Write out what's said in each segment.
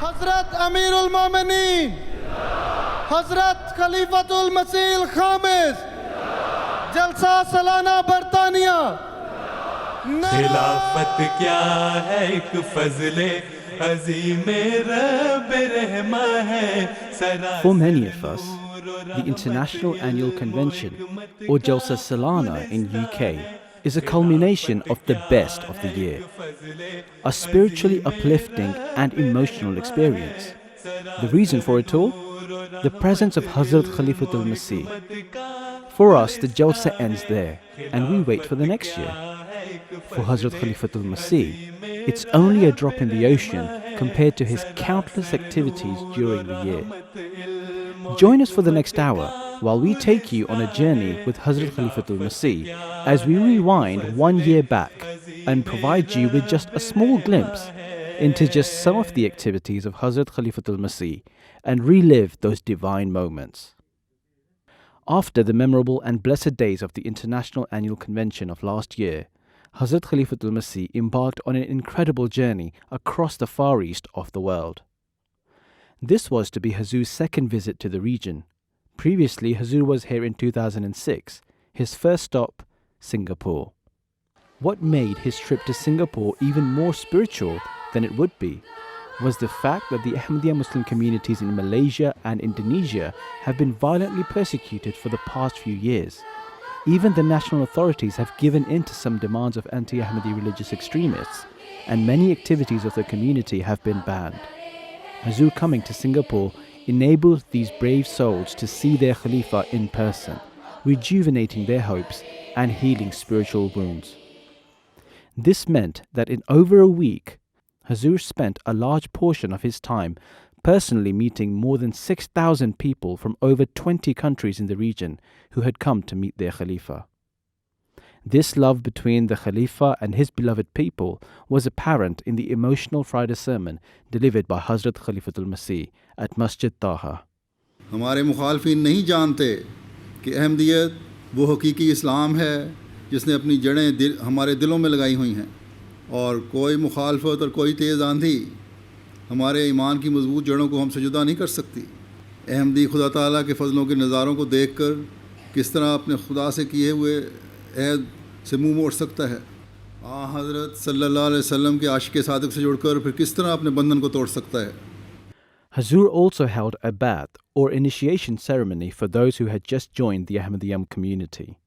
Hazrat Amirul Momineen, Hazrat Khalifatul Masih Khamis, Jalsa Salana Bartania. खिलाफत क्या है एक फजले अज़ीमे रब रहमा है. For many of us, the International Annual Convention, or Jalsa Salana in UK, is a culmination of the best of the year, a spiritually uplifting and emotional experience. The reason for it all? The presence of Hazrat Khalifatul Masih. For us, the Jalsa ends there, and we wait for the next year. For Hazrat Khalifatul Masih, it's only a drop in the ocean compared to his countless activities during the year. Join us for the next hour while we take you on a journey with Hazrat Khalifatul Masih as we rewind 1 year back and provide you with just a small glimpse into just some of the activities of Hazrat Khalifatul Masih and relive those divine moments. After the memorable and blessed days of the International Annual Convention of last year, Hazrat Khalifatul Masih embarked on an incredible journey across the far east of the world. This was to be Huzoor's second visit to the region. Previously, Huzoor was here in 2006, his first stop, Singapore. What made his trip to Singapore even more spiritual than it would be was the fact that the Ahmadiyya Muslim communities in Malaysia and Indonesia have been violently persecuted for the past few years. Even the national authorities have given in to some demands of anti-Ahmadi religious extremists, and many activities of the community have been banned. Huzoor coming to Singapore enabled these brave souls to see their Khalifa in person, rejuvenating their hopes and healing spiritual wounds. This meant that in over a week, Huzoor spent a large portion of his time personally meeting more than 6,000 people from over 20 countries in the region who had come to meet their Khalifa. This love between the Khalifa and his beloved people was apparent in the emotional Friday sermon delivered by Hazrat Khalifatul Masih at Masjid Taha. हमारे मुखालफिन नहीं जानते कि अहमदियत वो हकीकी इस्लाम है जिसने अपनी जड़ें हमारे दिलों में लगाई हुई हैं और कोई मुखालफत और कोई तेज़ आंधी हमारे ईमान की मजबूत जड़ों को हमसे जुदा नहीं कर सकती. अहमदी खुदा ताला के फ़ज़लों के नज़ारों को देखकर किस तरह अपने खुदा से किए हुए अहद से मुंह मोड़ सकता है. हज़रत सल्लल्लाहु अलैहि वसल्लम के आशिक़ सादिक़ से जुड़कर फिर किस तरह अपने बंधन को तोड़ सकता है. Huzoor also held a bath or initiation ceremony for those who had just joined the Ahmadiyya community.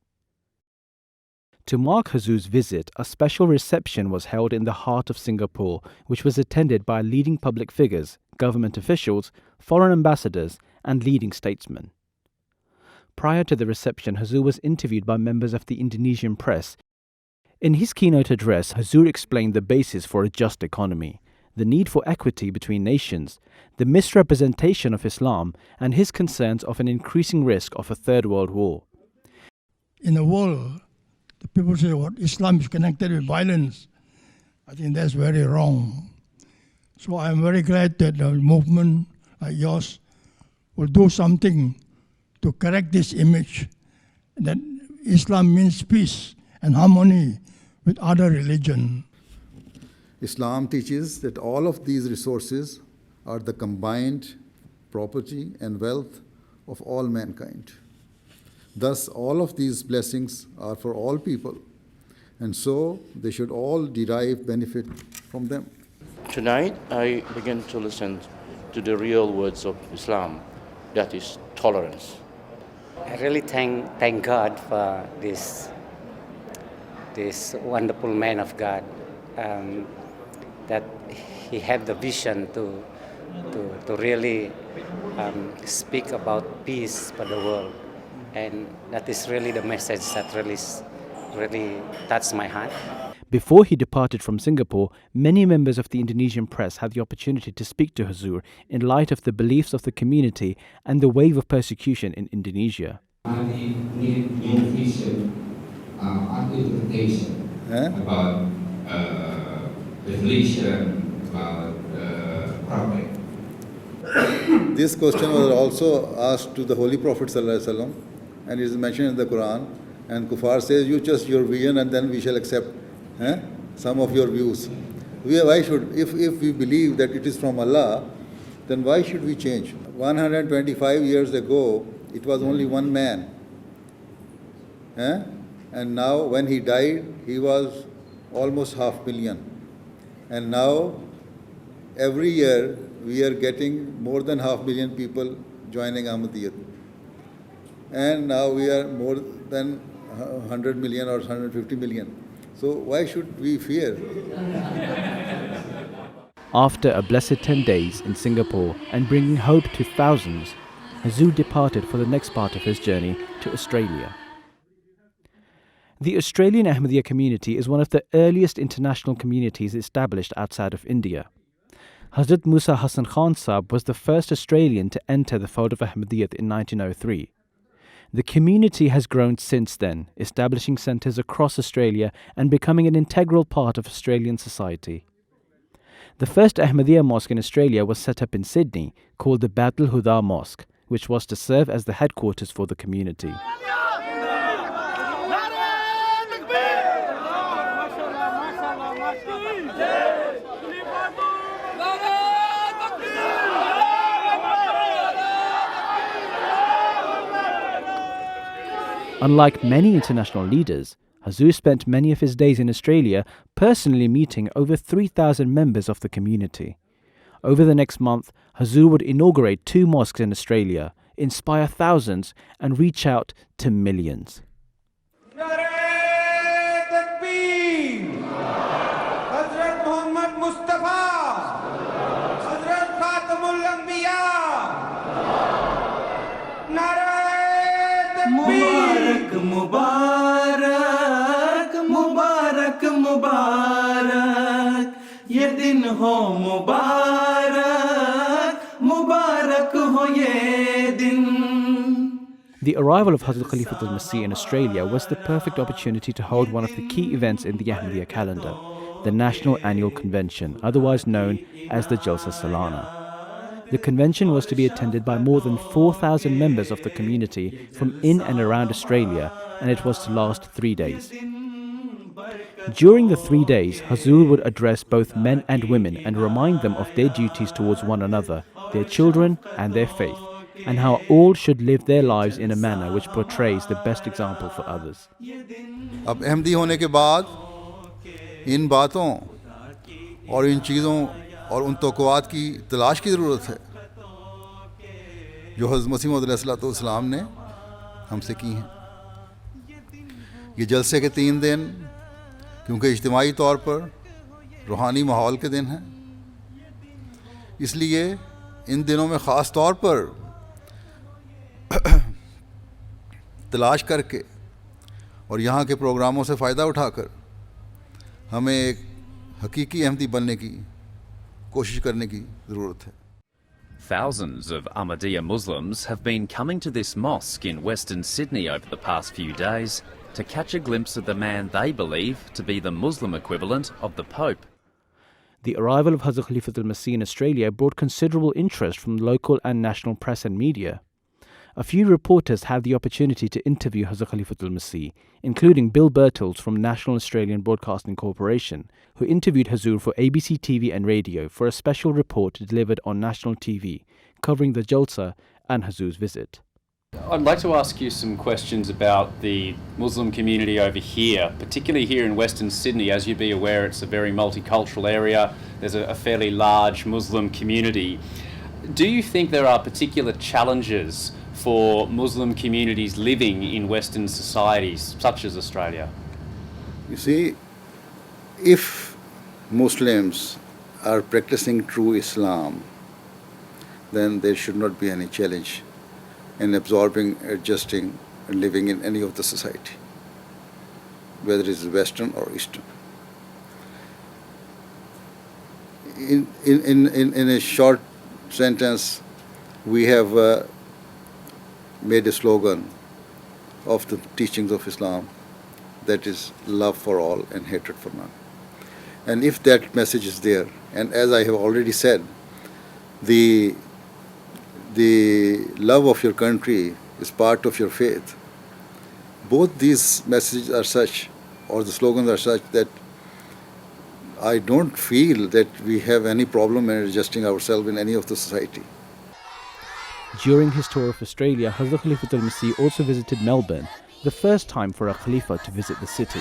To mark Huzoor's visit, a special reception was held in the heart of Singapore, which was attended by leading public figures, government officials, foreign ambassadors, and leading statesmen. Prior to the reception, Huzoor was interviewed by members of the Indonesian press. In his keynote address, Huzoor explained the basis for a just economy, the need for equity between nations, the misrepresentation of Islam, and his concerns of an increasing risk of a Third World War. In the world, the people say what Islam is connected with violence. I think that's very wrong. So I'm very glad that a movement like yours will do something to correct this image that Islam means peace and harmony with other religions. Islam teaches that all of these resources are the combined property and wealth of all mankind. Thus, all of these blessings are for all people, and so they should all derive benefit from them. Tonight, I begin to listen to the real words of Islam, that is tolerance. I really thank God for this wonderful man of God, that he had the vision to really speak about peace for the world. And that is really the message that really touched my heart. Before he departed from Singapore, many members of the Indonesian press had the opportunity to speak to Huzoor in light of the beliefs of the community and the wave of persecution in Indonesia. I need new vision, interpretation about religion, about prophet. This question was also asked to the Holy Prophet ﷺ, and it is mentioned in the Quran. And Kuffar says, "You just your vision, and then we shall accept some of your views." Why should, if we believe that it is from Allah, then why should we change? 125 years ago, it was only one man. Eh? And now, when he died, he was almost 500,000. And now, every year, we are getting more than 500,000 people joining Ahmadiyyat. And now we are more than 100 million or 150 million. So why should we fear? After a blessed 10 days in Singapore and bringing hope to thousands, Huzoor departed for the next part of his journey to Australia. The Australian Ahmadiyya community is one of the earliest international communities established outside of India. Hazrat Musa Hassan Khan Sahib was the first Australian to enter the fold of Ahmadiyyat in 1903. The community has grown since then, establishing centres across Australia and becoming an integral part of Australian society. The first Ahmadiyya mosque in Australia was set up in Sydney, called the Baitul Huda Mosque, which was to serve as the headquarters for the community. Unlike many international leaders, Huzoor spent many of his days in Australia personally meeting over 3,000 members of the community. Over the next month, Huzoor would inaugurate 2 mosques in Australia, inspire thousands, and reach out to millions. मुबारक मुबारक मुबारक मुबारक ये दिन हो मुबारक मुबारक हो ये दिन. The arrival of Hazrat Khalifatul Masih in Australia was the perfect opportunity to hold one of the key events in the Ahmadiyya calendar, the National Annual Convention, otherwise known as the Jalsa Salana. The convention was to be attended by more than 4,000 members of the community from in and around Australia, and it was to last 3 days. During the 3 days, Huzoor would address both men and women and remind them of their duties towards one another, their children and their faith, and how all should live their lives in a manner which portrays the best example for others. अब अहमदी होने के बाद इन बातों और इन चीज़ों और उन तोक़ुआत की तलाश की ज़रूरत है जो हज़रत मसीह मौऊद अलैहिस्सलाम ने हमसे की हैं. ये जलसे के 3 दिन क्योंकि इज्तिमाई तौर पर रूहानी माहौल के दिन हैं, इसलिए इन दिनों में ख़ास तौर पर तलाश करके और यहाँ के प्रोग्रामों से फ़ायदा उठाकर हमें एक हकीकी अहमदी बनने की कोशिश करने की ज़रूरत है. Thousands of Ahmadiyya Muslims have been coming to this mosque in Western Sydney over the past few days to catch a glimpse of the man they believe to be the Muslim equivalent of the Pope. The arrival of Hazrat Khalifatul Masih in Australia brought considerable interest from local and national press and media. A few reporters had the opportunity to interview Hazrat Khalifatul Masih, including Bill Birtles from National Australian Broadcasting Corporation, who interviewed Huzoor for ABC TV and radio for a special report delivered on national TV, covering the Jalsa and Huzoor's visit. I'd like to ask you some questions about the Muslim community over here, particularly here in Western Sydney. As you'd be aware, it's a very multicultural area. There's a fairly large Muslim community. Do you think there are particular challenges for Muslim communities living in Western societies, such as Australia? You see, if Muslims are practicing true Islam, then there should not be any challenge in absorbing, adjusting, and living in any of the society, whether it is Western or Eastern. In a short sentence, we have made a slogan of the teachings of Islam, that is love for all and hatred for none. And if that message is there, and as I have already said, the love of your country is part of your faith, both these messages are such, or the slogans are such, that I don't feel that we have any problem in adjusting ourselves in any of the society. During his tour of Australia, Hazrat Khalifatul Masih also visited Melbourne, the first time for a Khalifa to visit the city.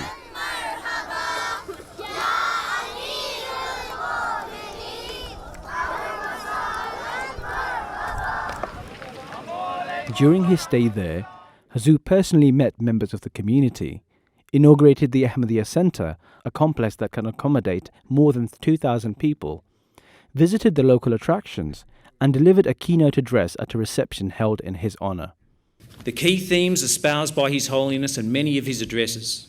During his stay there, Huzoor personally met members of the community, inaugurated the Ahmadiyya Centre, a complex that can accommodate more than 2,000 people, visited the local attractions, and delivered a keynote address at a reception held in his honour. The key themes espoused by His Holiness in many of his addresses,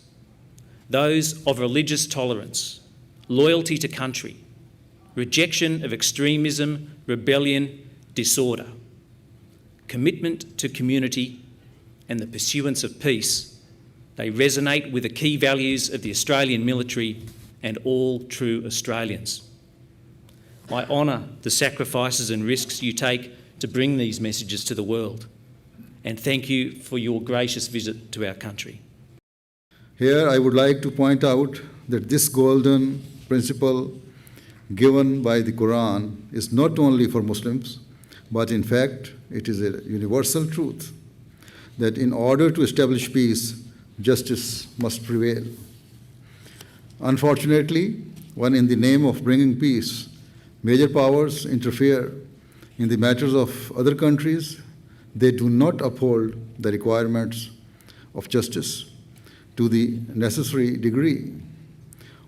those of religious tolerance, loyalty to country, rejection of extremism, rebellion, disorder, commitment to community, and the pursuance of peace, they resonate with the key values of the Australian military and all true Australians. I honour the sacrifices and risks you take to bring these messages to the world, and thank you for your gracious visit to our country. Here I would like to point out that this golden principle given by the Quran is not only for Muslims, but in fact it is a universal truth that in order to establish peace, justice must prevail. Unfortunately, when in the name of bringing peace, major powers interfere in the matters of other countries, they do not uphold the requirements of justice to the necessary degree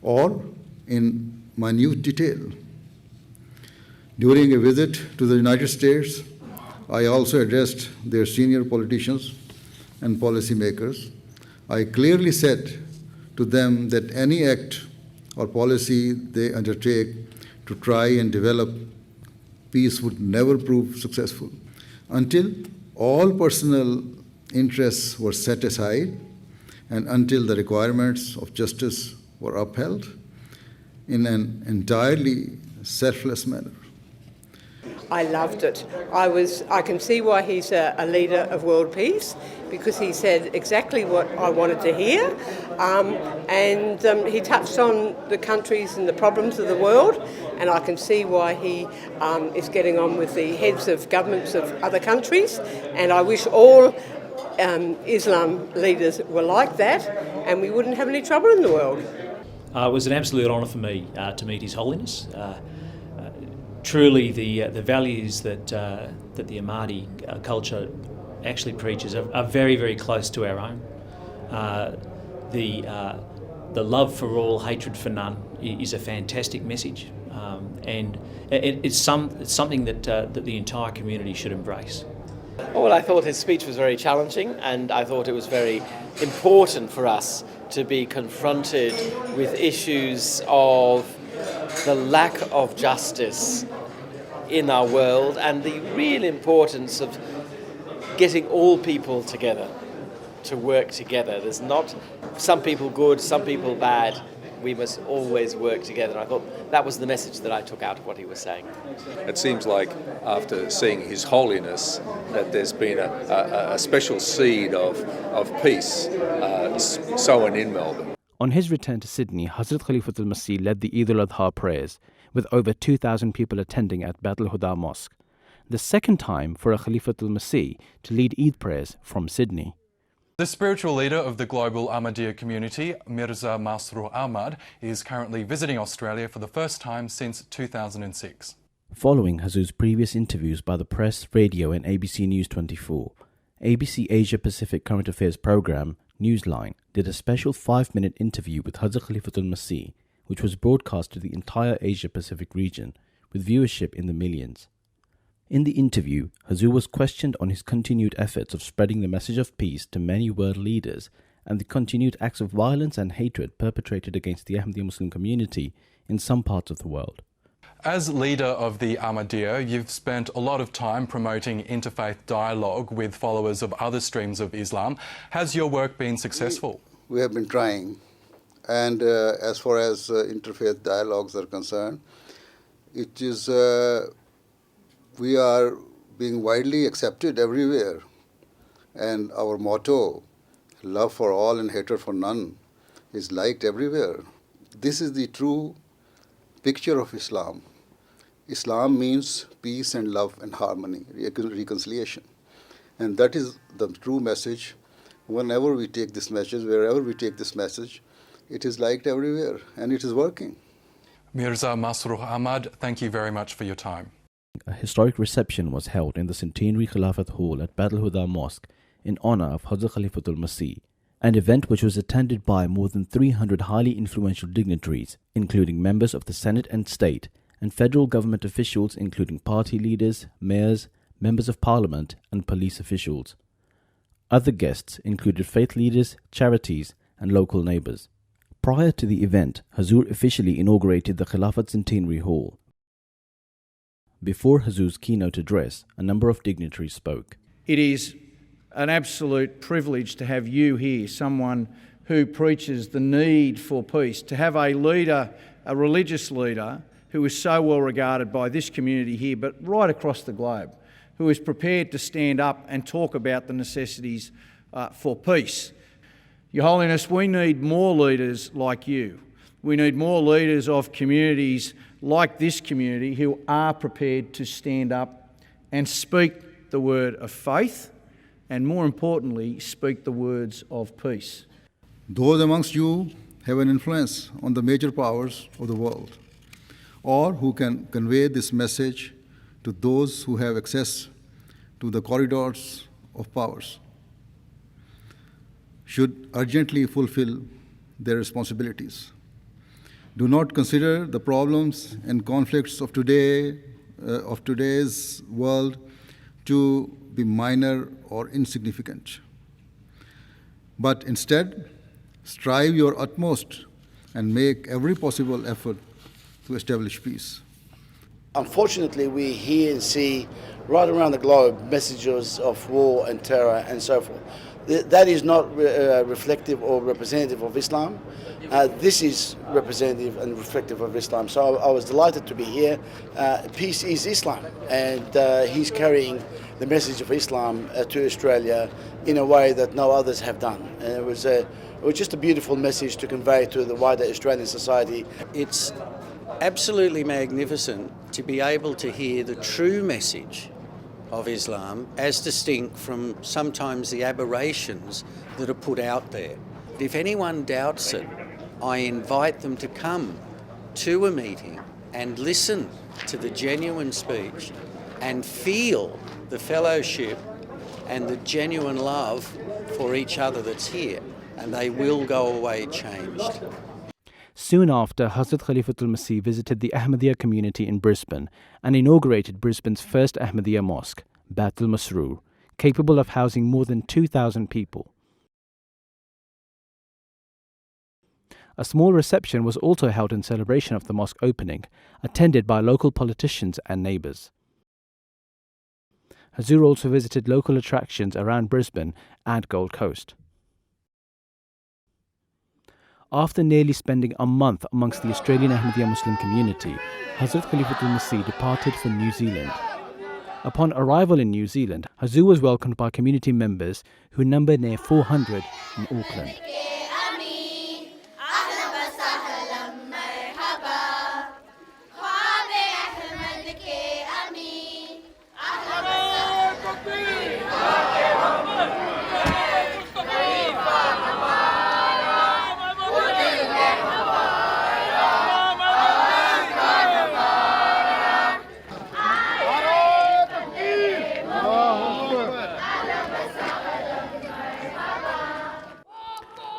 or in minute detail. During a visit to the United States, I also addressed their senior politicians and policymakers. I clearly said to them that any act or policy they undertake to try and develop peace would never prove successful until all personal interests were set aside and until the requirements of justice were upheld in an entirely selfless manner. I loved it. I can see why he's a leader of world peace, because he said exactly what I wanted to hear, and he touched on the countries and the problems of the world, and I can see why he is getting on with the heads of governments of other countries, and I wish all Islam leaders were like that, and we wouldn't have any trouble in the world. It was an absolute honour for me to meet His Holiness. Truly, the values that the Ahmadi culture actually preaches are very, very close to our own. The love for all, hatred for none is a fantastic message, and it's something that the entire community should embrace. Well, I thought his speech was very challenging, and I thought it was very important for us to be confronted with issues of the lack of justice in our world and the real importance of getting all people together to work together. There's not some people good, some people bad. We must always work together. I thought that was the message that I took out of what he was saying. It seems like after seeing His Holiness that there's been a special seed of peace sown in Melbourne. On his return to Sydney, Hazrat Khalifatul Masih led the Eid al-Adha prayers, with over 2,000 people attending at Bab al-Huda Mosque, the second time for a Khalifatul Masih to lead Eid prayers from Sydney. The spiritual leader of the global Ahmadiyya community, Mirza Masroor Ahmad, is currently visiting Australia for the first time since 2006. Following Huzoor's previous interviews by the press, radio and ABC News 24, ABC Asia Pacific Current Affairs programme, Newsline, did a special 5-minute interview with Hazrat Khalifatul Masih, which was broadcast to the entire Asia Pacific region, with viewership in the millions. In the interview, Huzoor was questioned on his continued efforts of spreading the message of peace to many world leaders and the continued acts of violence and hatred perpetrated against the Ahmadiyya Muslim community in some parts of the world. As leader of the Ahmadiyya, you've spent a lot of time promoting interfaith dialogue with followers of other streams of Islam. Has your work been successful? We have been trying, and as far as interfaith dialogues are concerned, it is we are being widely accepted everywhere, and our motto, love for all and hatred for none, is liked everywhere. This is the true picture of Islam. Islam means peace and love and harmony, reconciliation. And that is the true message. Whenever we take this message, wherever we take this message, it is liked everywhere, and it is working. Mirza Masruh Ahmad, thank you very much for your time. A historic reception was held in the Centenary Khilafat Hall at Bab al-Huda Mosque in honor of Hazrat Khalifatul Masih, an event which was attended by more than 300 highly influential dignitaries, including members of the Senate and State, and federal government officials including party leaders, mayors, members of parliament, and police officials. Other guests included faith leaders, charities, and local neighbors. Prior to the event, Huzoor officially inaugurated the Khilafat Centenary Hall. Before Huzoor's keynote address, a number of dignitaries spoke. It is an absolute privilege to have you here, someone who preaches the need for peace, to have a leader, a religious leader, who is so well regarded by this community here, but right across the globe, who is prepared to stand up and talk about the necessities for peace. Your Holiness, we need more leaders like you. We need more leaders of communities like this community who are prepared to stand up and speak the word of faith and, more importantly, speak the words of peace. Those amongst you have an influence on the major powers of the world, or who can convey this message to those who have access to the corridors of powers, should urgently fulfill their responsibilities. Do not consider the problems and conflicts of today's world to be minor or insignificant, but instead strive your utmost and make every possible effort to establish peace. Unfortunately, we hear and see right around the globe messages of war and terror and so forth. That is not reflective or representative of Islam. This is representative and reflective of Islam. So I was delighted to be here. Peace is Islam, and he's carrying the message of Islam to Australia in a way that no others have done. And it was just a beautiful message to convey to the wider Australian society. It's absolutely magnificent to be able to hear the true message of Islam as distinct from sometimes the aberrations that are put out there. If anyone doubts it, I invite them to come to a meeting and listen to the genuine speech and feel the fellowship and the genuine love for each other that's here, and they will go away changed. Soon after, Hazrat Khalifatul Masih visited the Ahmadiyya community in Brisbane and inaugurated Brisbane's first Ahmadiyya mosque, Bab al-Masroor, capable of housing more than 2,000 people. A small reception was also held in celebration of the mosque opening, attended by local politicians and neighbours. Huzoor also visited local attractions around Brisbane and Gold Coast. After nearly spending a month amongst the Australian Ahmadiyya Muslim community, Hazrat Khalifatul Masih departed for New Zealand. Upon arrival in New Zealand, Huzoor was welcomed by community members who number near 400 in Auckland.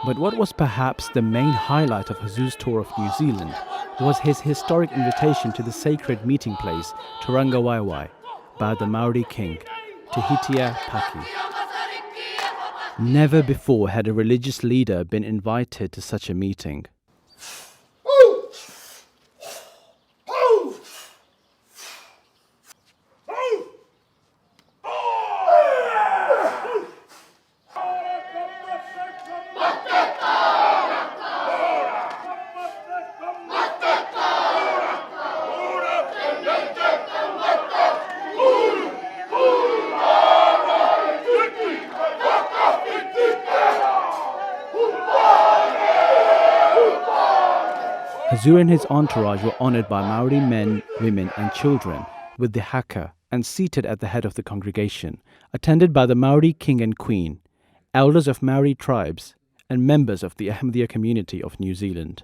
But what was perhaps the main highlight of Huzoor's tour of New Zealand was his historic invitation to the sacred meeting place, Tauranga Waiwai, by the Maori king, Tihitia Paki. Never before had a religious leader been invited to such a meeting. Huzoor and his entourage were honoured by Maori men, women and children with the haka and seated at the head of the congregation, attended by the Maori king and queen, elders of Maori tribes and members of the Ahmadiyya community of New Zealand.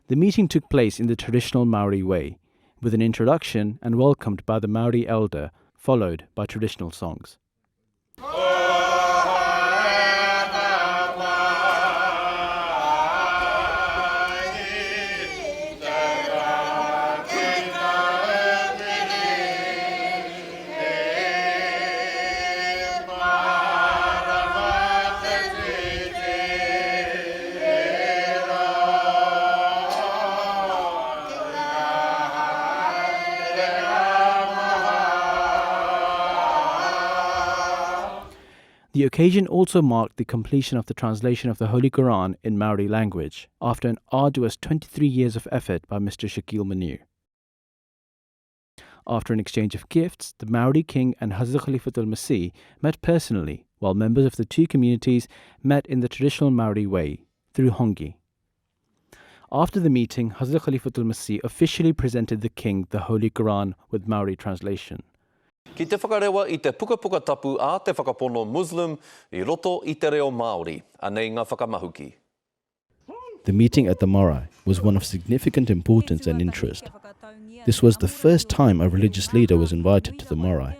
The meeting took place in the traditional Maori way, with an introduction and welcomed by the Maori elder, followed by traditional songs. The occasion also marked the completion of the translation of the Holy Quran in Maori language, after an arduous 23 years of effort by Mr. Shakil Manu. After an exchange of gifts, the Maori king and Hazrat Khalifatul Masih met personally, while members of the two communities met in the traditional Maori way, through hongi. After the meeting, Hazrat Khalifatul Masih officially presented the king the Holy Quran with Maori translation. Ki te whakarewa I te pukapuka tapu a te whakapono Muslim I roto I te reo Māori, anei ngā whakamahuki. The meeting at the marae was one of significant importance and interest. This was the first time a religious leader was invited to the marae.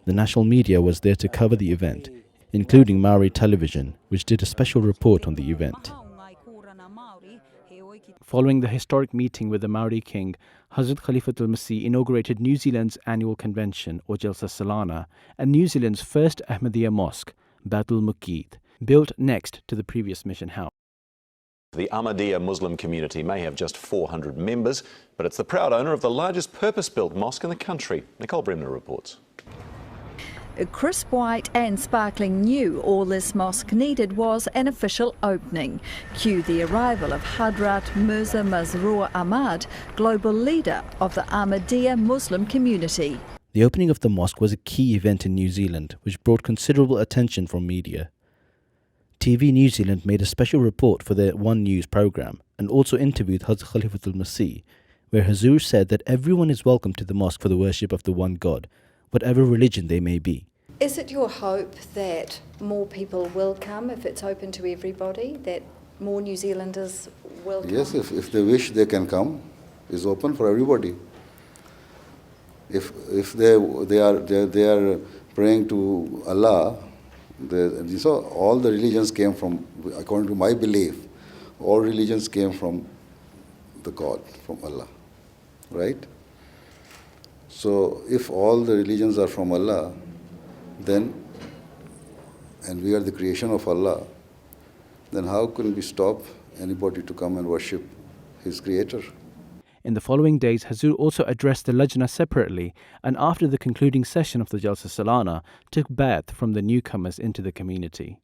The national media was there to cover the event, including Maori television, which did a special report on the event. Following the historic meeting with the Maori king, Hazrat Khalifatul Masih inaugurated New Zealand's annual convention, or Jalsa Salana, and New Zealand's first Ahmadiyya mosque, Baitul Muqeed, built next to the previous mission house. The Ahmadiyya Muslim community may have just 400 members, but it's the proud owner of the largest purpose-built mosque in the country. Nicole Bremner reports. Crisp white and sparkling new, all this mosque needed was an official opening. Cue the arrival of Hadrat Mirza Masroor Ahmad, global leader of the Ahmadiyya Muslim community. The opening of the mosque was a key event in New Zealand, which brought considerable attention from media. TV New Zealand made a special report for their One News program and also interviewed Hazrat Khalifatul Masih, where Huzoor said that everyone is welcome to the mosque for the worship of the one God, whatever religion they may be. Is it your hope that more people will come if it's open to everybody, that more New Zealanders will come? Yes, if they wish, they can come. It's open for everybody. If they are praying to Allah, so all the religions came from, according to my belief, all religions came from the God, from Allah, right? So if all the religions are from Allah, then, and we are the creation of Allah, then how can we stop anybody to come and worship his creator? In the following days, Huzoor also addressed the Lajna separately, and after the concluding session of the Jalsa Salana, took bath from the newcomers into the community.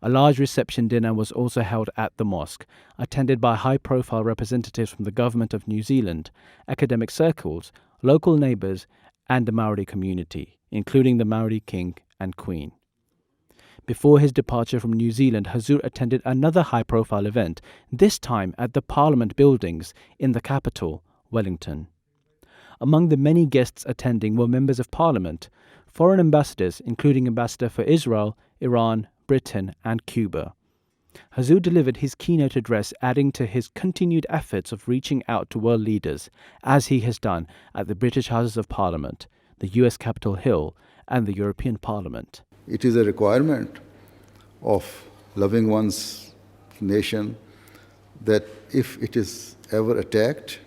A large reception dinner was also held at the mosque, attended by high-profile representatives from the government of New Zealand, academic circles, local neighbours, and the Maori community, including the Maori king and queen. Before his departure from New Zealand, Huzoor attended another high-profile event, this time at the Parliament buildings in the capital, Wellington. Among the many guests attending were members of Parliament, foreign ambassadors, including Ambassador for Israel, Iran, Britain, and Cuba. Huzoor delivered his keynote address, adding to his continued efforts of reaching out to world leaders, as he has done at the British Houses of Parliament, the US Capitol Hill, and the European Parliament. It is a requirement of loving one's nation that if it is ever attacked,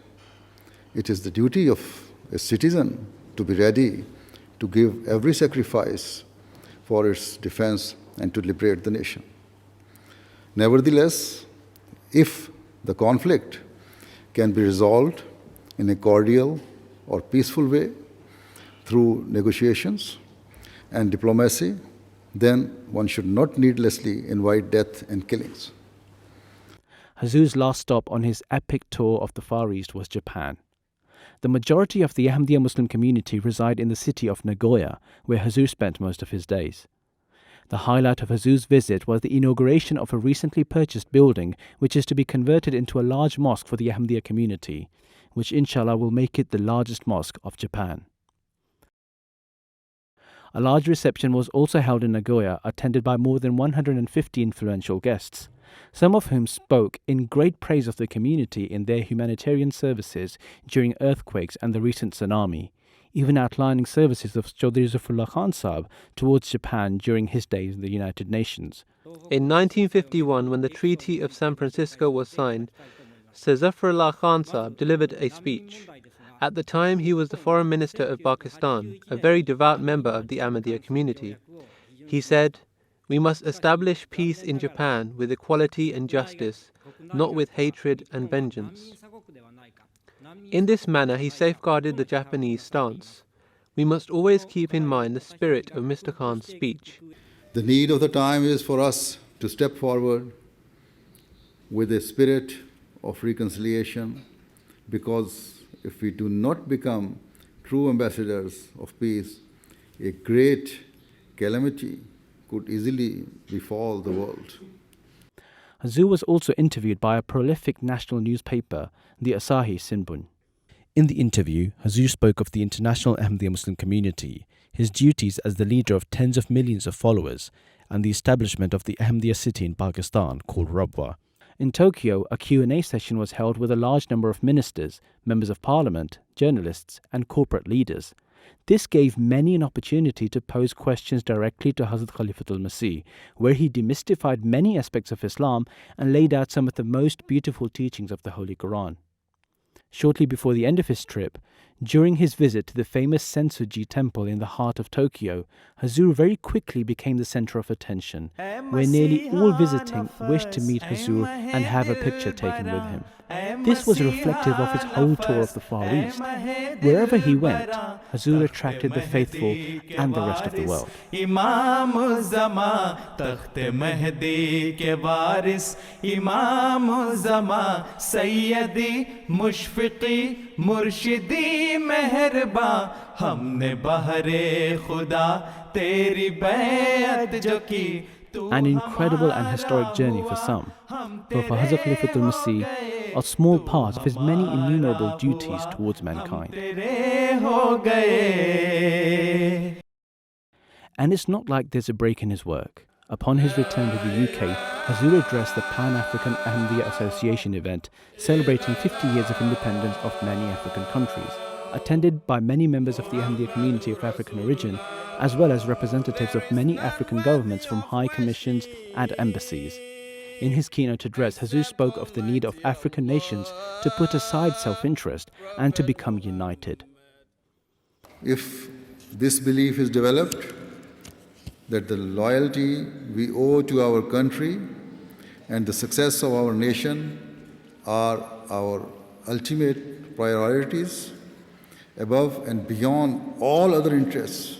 it is the duty of a citizen to be ready to give every sacrifice for its defense and to liberate the nation. Nevertheless, if the conflict can be resolved in a cordial or peaceful way through negotiations and diplomacy, then one should not needlessly invite death and killings. Huzoor's last stop on his epic tour of the Far East was Japan. The majority of the Ahmadiyya Muslim community reside in the city of Nagoya, where Huzoor spent most of his days. The highlight of Huzoor's visit was the inauguration of a recently purchased building which is to be converted into a large mosque for the Ahmadiyya community, which inshallah will make it the largest mosque of Japan. A large reception was also held in Nagoya, attended by more than 150 influential guests, some of whom spoke in great praise of the community in their humanitarian services during earthquakes and the recent tsunami, even outlining services of Chaudhry Zafrullah Khan Sahib towards Japan during his days in the United Nations. In 1951, when the Treaty of San Francisco was signed, Sir Zafrullah Khan Sahib delivered a speech. At the time, he was the Foreign Minister of Pakistan, a very devout member of the Ahmadiyya community. He said, "We must establish peace in Japan with equality and justice, not with hatred and vengeance." In this manner, he safeguarded the Japanese stance. We must always keep in mind the spirit of Mr. Khan's speech. The need of the time is for us to step forward with a spirit of reconciliation, because if we do not become true ambassadors of peace, a great calamity could easily befall the world. Huzoor was also interviewed by a prolific national newspaper, the Asahi Sinbun. In the interview, Huzoor spoke of the international Ahmadiyya Muslim community, his duties as the leader of tens of millions of followers, and the establishment of the Ahmadiyya city in Pakistan called Rabwa. In Tokyo, a Q&A session was held with a large number of ministers, members of parliament, journalists, and corporate leaders. This gave many an opportunity to pose questions directly to Hazrat Khalifatul Masih, where he demystified many aspects of Islam and laid out some of the most beautiful teachings of the Holy Quran. Shortly before the end of his trip, during his visit to the famous Sensuji temple in the heart of Tokyo, Huzoor very quickly became the center of attention, where nearly all visiting wished to meet Huzoor and have a picture taken with him. This was reflective of his whole tour of the Far East. Wherever he went, Huzoor attracted the faithful and the rest of the world. Imam Zama, Takht Mahdi ke waris, Imam Zama, Sayyidi, Mushfiqi, Murshidi, Meherba, Humne Bahare Khuda, Teri Bayat Jo ki. An incredible and historic journey for some, but for Hazrat Khalifatul Masih, a small part of his many innumerable duties towards mankind. And it's not like there's a break in his work. Upon his return to the UK, Huzoor addressed the Pan-African Ahmadiyya Association event celebrating 50 years of independence of many African countries, attended by many members of the Ahmadiyya community of African origin, as well as representatives of many African governments from high commissions and embassies. In his keynote address, Huzoor spoke of the need of African nations to put aside self-interest and to become united. If this belief is developed, that the loyalty we owe to our country and the success of our nation are our ultimate priorities, above and beyond all other interests,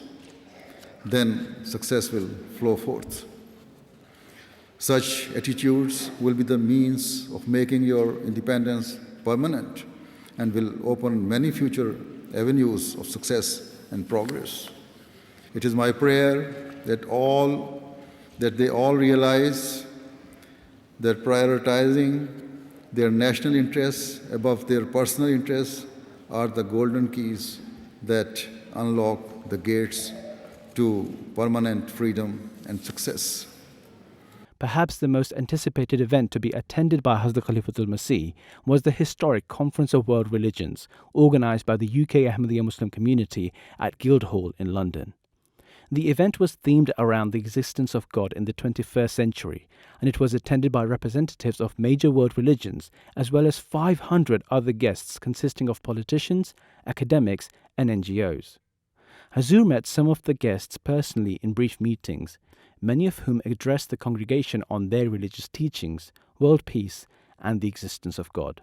then success will flow forth. Such attitudes will be the means of making your independence permanent and will open many future avenues of success and progress. It is my prayer that they all realize that prioritizing their national interests above their personal interests are the golden keys that unlock the gates to permanent freedom and success. Perhaps the most anticipated event to be attended by Hazrat Khalifatul Masih was the historic Conference of World Religions, organised by the UK Ahmadiyya Muslim community at Guildhall in London. The event was themed around the existence of God in the 21st century, and it was attended by representatives of major world religions, as well as 500 other guests consisting of politicians, academics, and NGOs. Huzoor met some of the guests personally in brief meetings, many of whom addressed the congregation on their religious teachings, world peace, and the existence of God.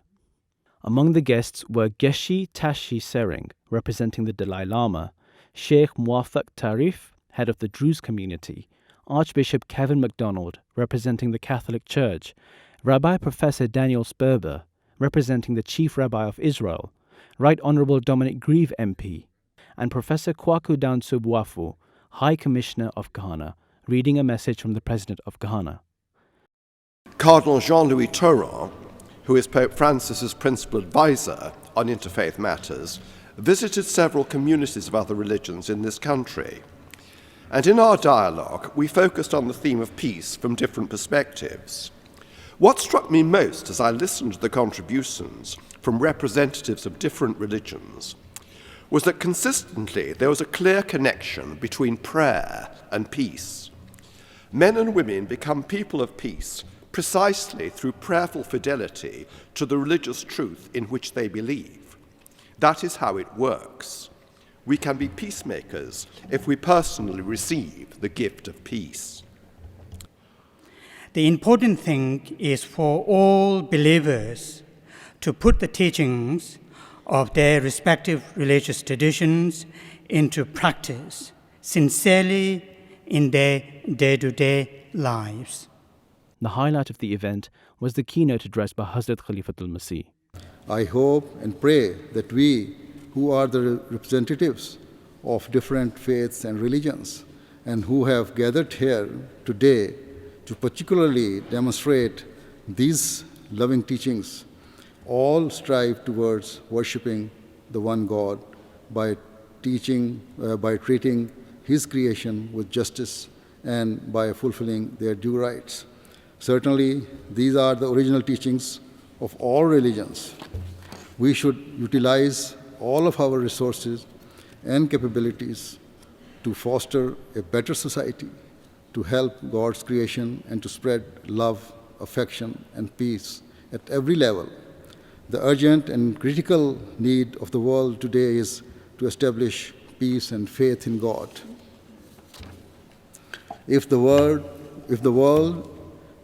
Among the guests were Geshe Tashi Sering, representing the Dalai Lama, Sheikh Muwafaq Tarif, head of the Druze community, Archbishop Kevin MacDonald, representing the Catholic Church, Rabbi Professor Daniel Sperber, representing the Chief Rabbi of Israel, Right Honourable Dominic Grieve MP, and Professor Kwaku Danso Buafu, High Commissioner of Ghana, reading a message from the President of Ghana. Cardinal Jean-Louis Tauran, who is Pope Francis's principal advisor on interfaith matters, visited several communities of other religions in this country. And in our dialogue, we focused on the theme of peace from different perspectives. What struck me most as I listened to the contributions from representatives of different religions was that consistently there was a clear connection between prayer and peace. Men and women become people of peace precisely through prayerful fidelity to the religious truth in which they believe. That is how it works. We can be peacemakers if we personally receive the gift of peace. The important thing is for all believers to put the teachings of their respective religious traditions into practice sincerely in their day-to-day lives. The highlight of the event was the keynote address by Hazrat Khalifatul Masih. I hope and pray that we, who are the representatives of different faiths and religions, and who have gathered here today to particularly demonstrate these loving teachings, all strive towards worshipping the one God by treating His creation with justice and by fulfilling their due rights. Certainly, these are the original teachings of all religions. We should utilize all of our resources and capabilities to foster a better society, to help God's creation and to spread love, affection, and peace at every level. The urgent and critical need of the world today is to establish peace and faith in God. If the world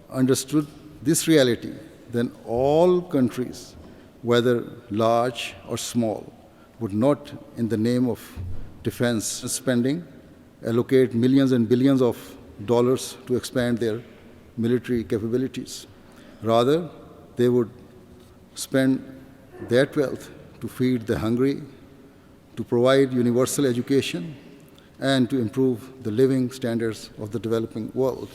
understood this reality, then all countries, whether large or small, would not, in the name of defense spending, allocate millions and billions of dollars to expand their military capabilities. Rather, they would spend that wealth to feed the hungry, to provide universal education, and to improve the living standards of the developing world.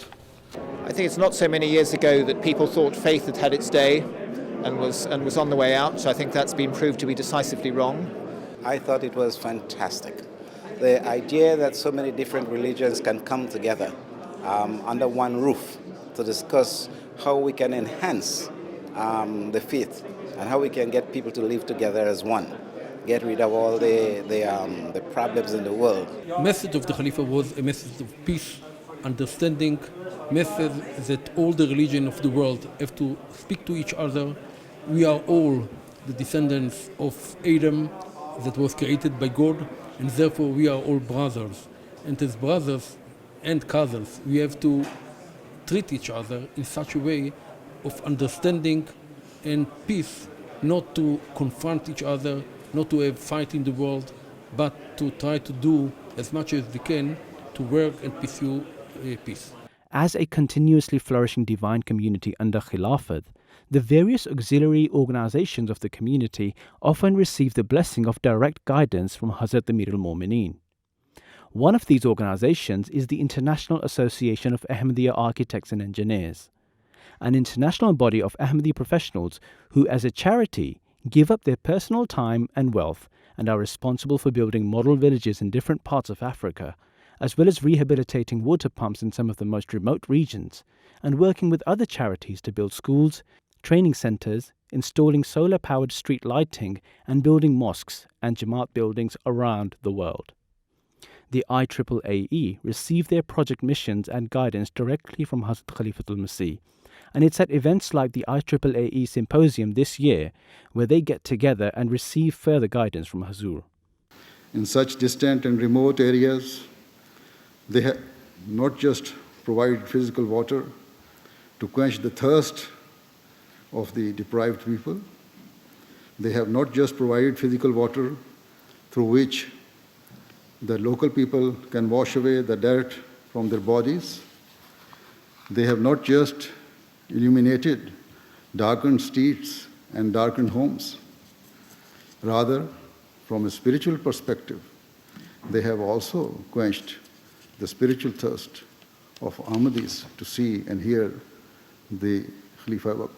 I think it's not so many years ago that people thought faith had had its day and was on the way out. So I think that's been proved to be decisively wrong. I thought it was fantastic. The idea that so many different religions can come together under one roof to discuss how we can enhance the faith and how we can get people to live together as one, get rid of all the problems in the world. The message of the Khalifa was a message of peace, understanding, message that all the religions of the world have to speak to each other. We are all the descendants of Adam that was created by God, and therefore we are all brothers. And as brothers and cousins, we have to treat each other in such a way of understanding and peace, not to confront each other, not to have fight in the world, but to try to do as much as we can to work and pursue peace. As a continuously flourishing divine community under Khilafat, the various auxiliary organizations of the community often receive the blessing of direct guidance from Hazrat Amir al-Mu'mineen. One of these organizations is the International Association of Ahmadiyya Architects and Engineers, an international body of Ahmadi professionals who, as a charity, give up their personal time and wealth and are responsible for building model villages in different parts of Africa, as well as rehabilitating water pumps in some of the most remote regions, and working with other charities to build schools, training centers, installing solar-powered street lighting, and building mosques and Jamaat buildings around the world. The IAAE receive their project missions and guidance directly from Hazrat Khalifatul Masih, and it's at events like the IAAE Symposium this year where they get together and receive further guidance from Huzoor. In such distant and remote areas, they have not just provided physical water to quench the thirst of the deprived people. They have not just provided physical water through which the local people can wash away the dirt from their bodies. They have not just illuminated darkened streets and darkened homes. Rather, from a spiritual perspective, they have also quenched the spiritual thirst of Ahmadis to see and hear the Khalifa work.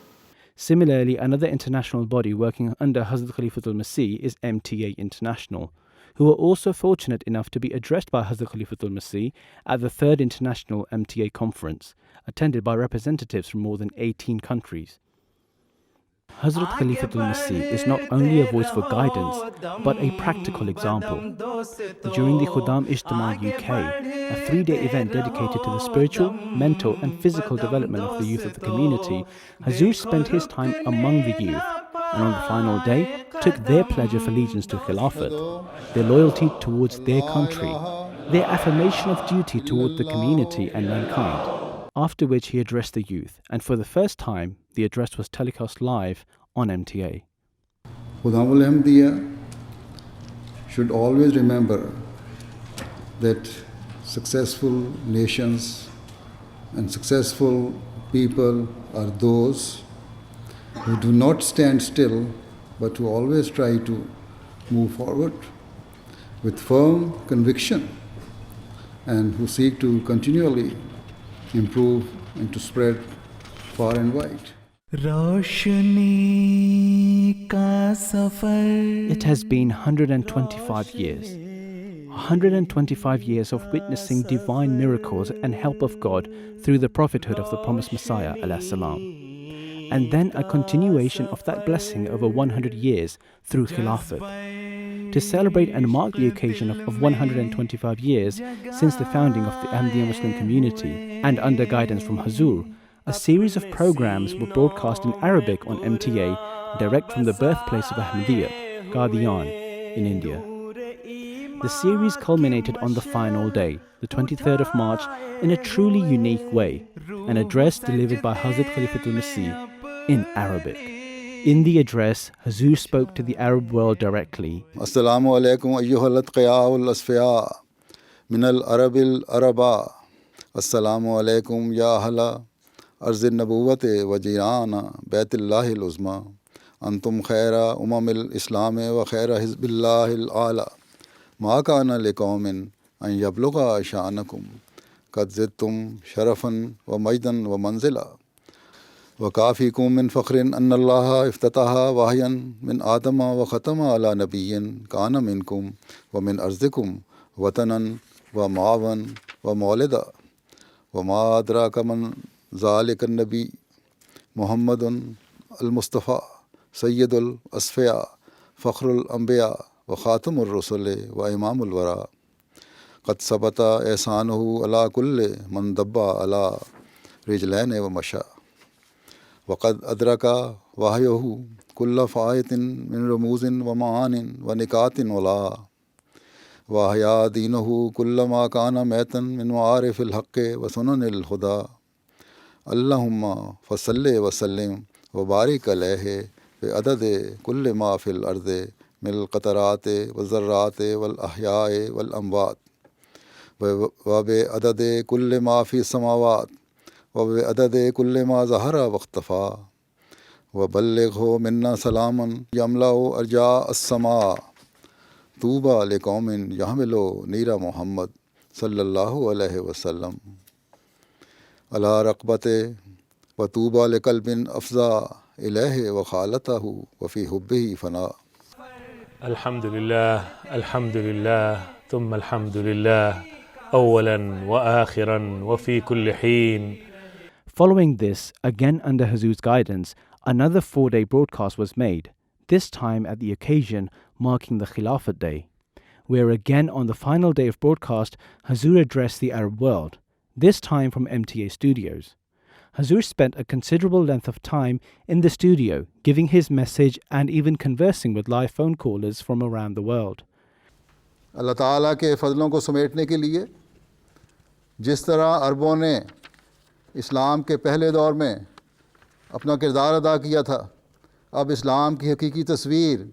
Similarly, another international body working under Hazrat Khalifatul Masih is MTA International, who were also fortunate enough to be addressed by Hazrat Khalifatul Masih at the 3rd International MTA Conference, attended by representatives from more than 18 countries. Hazrat Khalifatul Masih is not only a voice for guidance, but a practical example. During the Khudam Ijtima UK, a 3-day event dedicated to the spiritual, mental and physical development of the youth of the community, Huzoor spent his time among the youth, and on the final day took their pledge of allegiance to Khilafat, their loyalty towards their country, their affirmation of duty toward the community and mankind. After which he addressed the youth, and for the first time, the address was telecast live on MTA. Khudamul Ahmadiyya should always remember that successful nations and successful people are those who do not stand still, but who always try to move forward with firm conviction and who seek to continually improve and to spread far and wide. It has been 125 years. 125 years of witnessing divine miracles and help of God through the prophethood of the promised Messiah alayhi salam. And then a continuation of that blessing over 100 years through Khilafat. To celebrate and mark the occasion of 125 years since the founding of the Ahmadiyya Muslim community, and under guidance from Huzoor, a series of programs were broadcast in Arabic on MTA, direct from the birthplace of Ahmadiyya, Qadian, in India. The series culminated on the final day, the 23rd of March, in a truly unique way, an address delivered by Hazrat Khalifatul Masih in Arabic. In the address, Huzoor spoke to the Arab world directly. Assalamu alaikum ayyuhal atqiya'ul asfiya min al-arabil araba. Assalamu alaikum ya ahla arzin nabuwate wa jirana baitullahil uzma. Antum khaira umamil islami wa khaira hizbillahil ala. Ma kana liqawmin an yablugha sha'anakum. Qad zidtum sharafan wa majdan wa manzila. وكافيكم من فخر أن الله افتتح وحيا من آدم وختم على نبي كان منكم ومن أرضكم وطنا ومعاوا ومولدا وما أدراك من ذلك النبي محمد المصطفى سيد الأصفياء فخر الأنبياء وخاتم الرسل وإمام الورى قد ثبت إحسانه على كل من دب على رجلين ومشى وقد أدرك وحيه كل فائت من رموز ومعان ونكات ولا وأحيا دينه كل ما كان ميتا من معارف الحق وسنن الهدى اللهم فصل وسلم وبارك عليه بعدد كل ما في الأرض من القطرات والذرات والأحياء والأموات وبعدد كل ما في السماوات وبعدد كل ما ظهر واختفى وبلغه منا سلاما يملأ أرجاء السماء طوبى لقوم يحملوا نير محمد صلى الله عليه وسلم على رقبته وطوبى لقلب أفزع إليه وخالته وفي حبه فناء. الحمد لله ثم الحمد لله أولا وآخرا وفي كل حين. Following this, again under Huzoor's guidance, another 4-day broadcast was made, this time at the occasion marking the Khilafat Day, where again on the final day of broadcast, Huzoor addressed the Arab world, this time from MTA studios. Huzoor spent a considerable length of time in the studio, giving his message and even conversing with live phone callers from around the world. Allah Ta'ala के फजलों को समेटने के लिए जिस तरह अरबों ने इस्लाम के पहले दौर में अपना किरदार अदा किया था, अब इस्लाम की हकीकी तस्वीर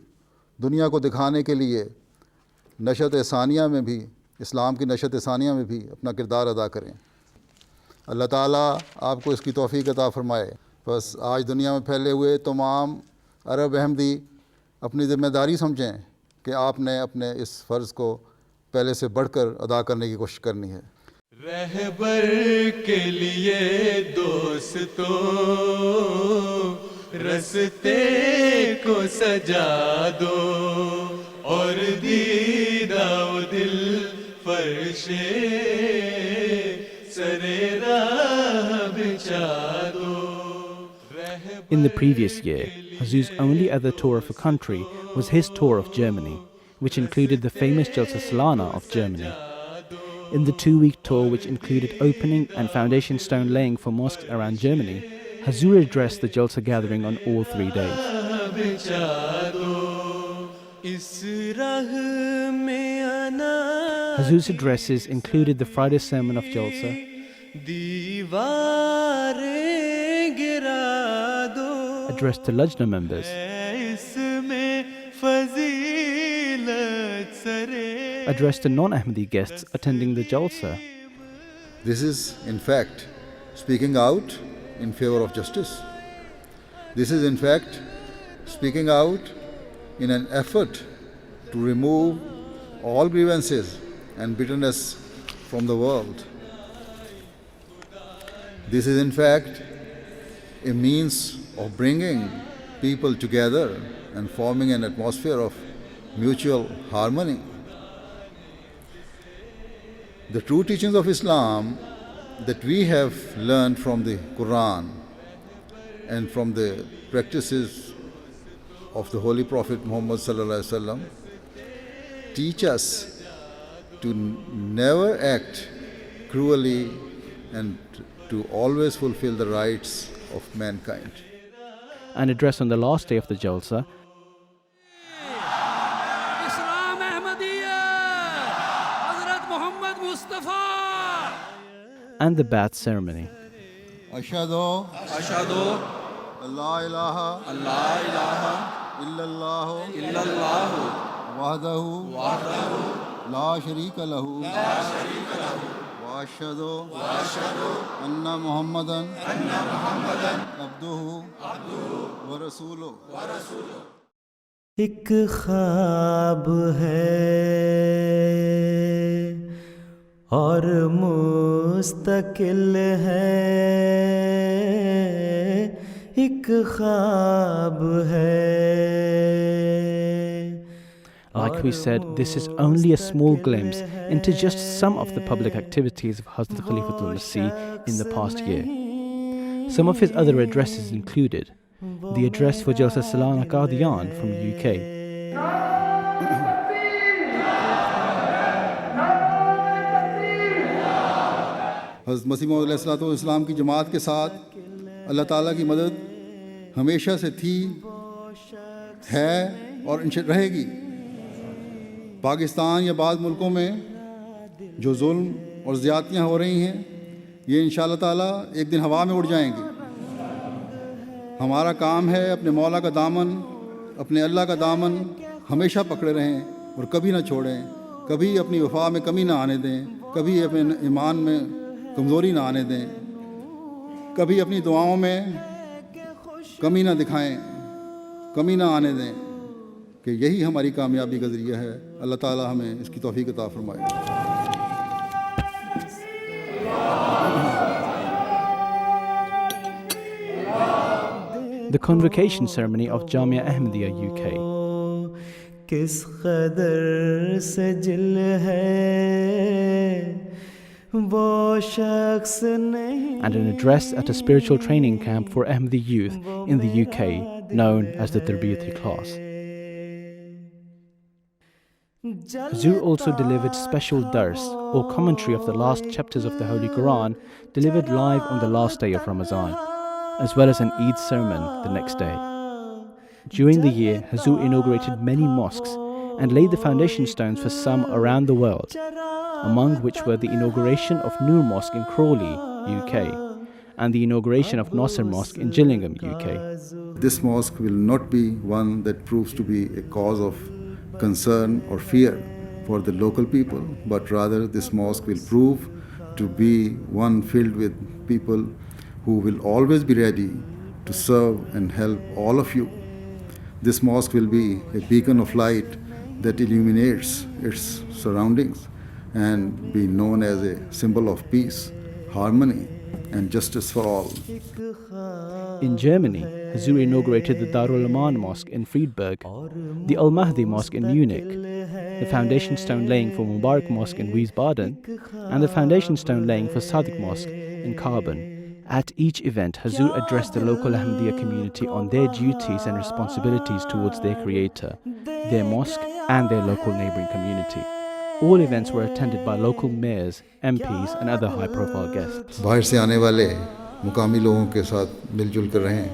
दुनिया को दिखाने के लिए नशत सानिया में भी, इस्लाम की नशत सानिया में भी अपना किरदार अदा करें। अल्लाह ताला आपको इसकी तौफीक अता फ़रमाए। बस आज दुनिया में फैले हुए तमाम अरब अहमदी अपनी ज़िम्मेदारी समझें कि आपने अपने इस फ़र्ज़ को पहले से बढ़कर अदा करने की कोशिश करनी है। रहबर के लिए दोस्तों रस्ते को सजा दो और दीदाओ दिल फर्शे सरे राह बिछा दो. In the previous year, Huzoor's only other tour of a country was his tour of Germany, which included the famous Jalsa Salana of Germany. In the 2-week tour, which included opening and foundation stone laying for mosques around Germany, Huzoor addressed the Jalsa gathering on all 3 days. Huzoor's addresses included the Friday sermon of Jalsa, addressed to Lajna members, addressed to non-Ahmadi guests attending the Jalsa. This is, in fact, speaking out in favor of justice. This is, in fact, speaking out in an effort to remove all grievances and bitterness from the world. This is, in fact, a means of bringing people together and forming an atmosphere of mutual harmony. The true teachings of Islam that we have learned from the Quran and from the practices of the Holy Prophet Muhammad sallallahu alaihi wasallam teach us to never act cruelly and to always fulfill the rights of mankind. An address on the last day of the Jalsa, and the Ba'ath ceremony. Ashhadu Allah ilaha illallah wahdahu la sharika lahu wa ashhadu anna Muhammadan abduhu wa rasuluhu. एक ख्वाब है और मुस्तकिल है एक ख्वाब है. Like we said, this is only a small glimpse into just some of the public activities of Hazrat Khalifatul Masih in the past year. Some of his other addresses included the address for Jalsa Salana Qadian from UK, हज़रत मसीह मौऊद अलैहिस्सलाम की जमात के साथ अल्लाह ताला की मदद हमेशा से थी, है और इंशाअल्लाह रहेगी. पाकिस्तान या बाद मुल्कों में जो जुल्म और ज़्यादतियाँ हो रही हैं, ये इंशाअल्लाह ताला एक दिन हवा में उड़ जाएंगी. हमारा काम है अपने मौला का दामन, अपने अल्लाह का दामन हमेशा पकड़े रहें और कभी ना छोड़ें, कभी अपनी वफा में कमी ना आने दें, कभी अपने ईमान में कमज़ोरी ना आने दें, कभी अपनी दुआओं में कमी ना दिखाएं, कमी ना आने दें, कि यही हमारी कामयाबी का ज़रिया है. अल्लाह ताला हमें इसकी तौफ़ीक़ अता फ़रमाए. the convocation ceremony of Jamia Ahmadiyya UK, किस कदर सजिल है वो शख्स नहीं. and an address at a spiritual training camp for Ahmadi youth in the UK known as the Tarbiyati class. Huzoor also delivered special dars or commentary of the last chapters of the Holy Quran delivered live on the last day of Ramadan, as well as an Eid sermon the next day. During the year, Huzoor inaugurated many mosques and laid the foundation stones for some around the world, among which were the inauguration of Noor Mosque in Crawley, UK, and the inauguration of Nasser Mosque in Gillingham, UK. This mosque will not be one that proves to be a cause of concern or fear for the local people, but rather this mosque will prove to be one filled with people who will always be ready to serve and help all of you. This mosque will be a beacon of light that illuminates its surroundings and be known as a symbol of peace, harmony, and justice for all. In Germany, Huzoor inaugurated the Darul Aman Mosque in Friedberg, the Al Mahdi Mosque in Munich, the foundation stone laying for Mubarak Mosque in Wiesbaden, and the foundation stone laying for Sadiq Mosque in Carbon. At each event, Huzoor addressed the local Ahmadiyya community on their duties and responsibilities towards their creator, their mosque, and their local neighbouring community. All events were attended by local mayors, MPs, and other high-profile guests. बाहर से आने वाले मुकामी लोगों के साथ मिलजुल कर रहें,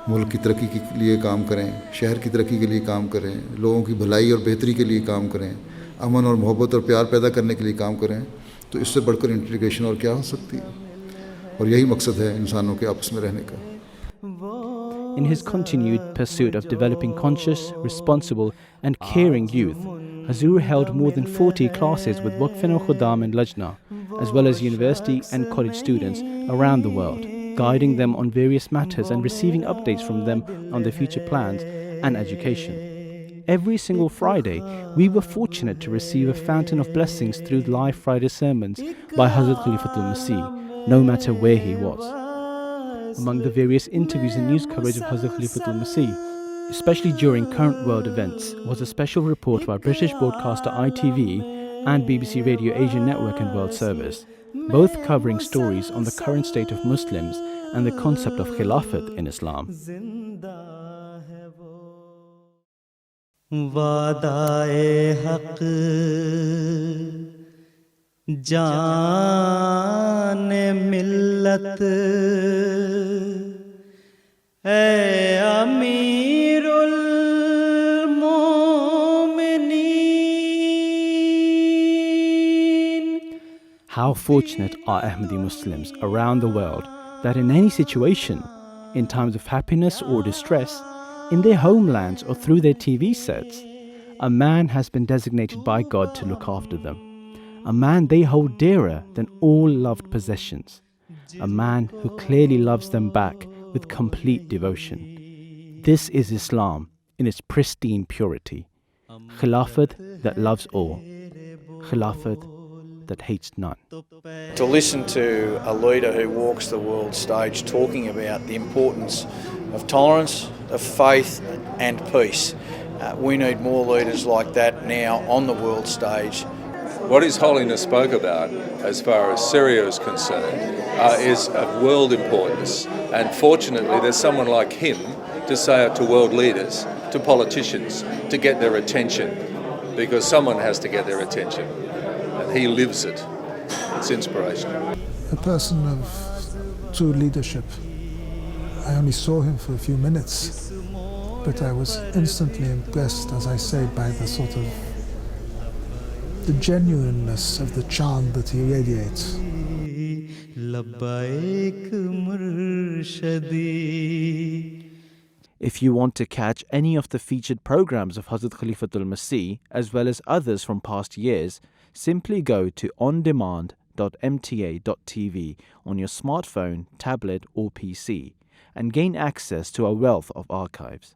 मुल्क की तरक्की के लिए काम करें, शहर की तरक्की के लिए काम करें, लोगों की भलाई और बेहतरी के लिए काम करें, अमन और मोहब्बत और प्यार पैदा करने के लिए काम करें, तो इससे बढ़कर इंटीग्रेशन और क्या हो सकती है? और यही मकसद है इंसानों के आपस में रहने का. In his continued pursuit of developing conscious, responsible, and caring youth, Huzoor held more than 40 classes with Waqfin al-Khudam and Lajna, as well as university and college students around the world, guiding them on various matters and receiving updates from them on their future plans and education. Every single Friday, we were fortunate to receive a fountain of blessings through live Friday sermons by Hazrat Khalifatul Masih, no matter where he was. Among the various interviews and news coverage of Hazrat Khalifatul Masih, especially during current world events, was a special report by British broadcaster ITV and BBC Radio Asia Network and World Service, both covering stories on the current state of Muslims and the concept of Khilafat in Islam. वादाए हक जाने मिल्लत ऐ अमीरुल मोमिनीन. How fortunate are Ahmadi Muslims around the world that in any situation, in times of happiness or distress, in their homelands or through their TV sets, a man has been designated by God to look after them. A man they hold dearer than all loved possessions. A man who clearly loves them back with complete devotion. This is Islam in its pristine purity. Khilafat that loves all. Khilafat that hates none. To listen to a leader who walks the world stage talking about the importance of tolerance, of faith and peace. We need more leaders like that now on the world stage. What His Holiness spoke about as far as Syria is concerned is of world importance, and fortunately there's someone like him to say it to world leaders, to politicians, to get their attention, because someone has to get their attention, and he lives it. It's inspirational. A person of true leadership. I only saw him for a few minutes, but I was instantly impressed, as I say, by the sort of the genuineness of the charm that he radiates. If you want to catch any of the featured programs of Hazrat Khalifatul Masih, as well as others from past years, simply go to ondemand.mta.tv on your smartphone, tablet or PC and gain access to a wealth of archives.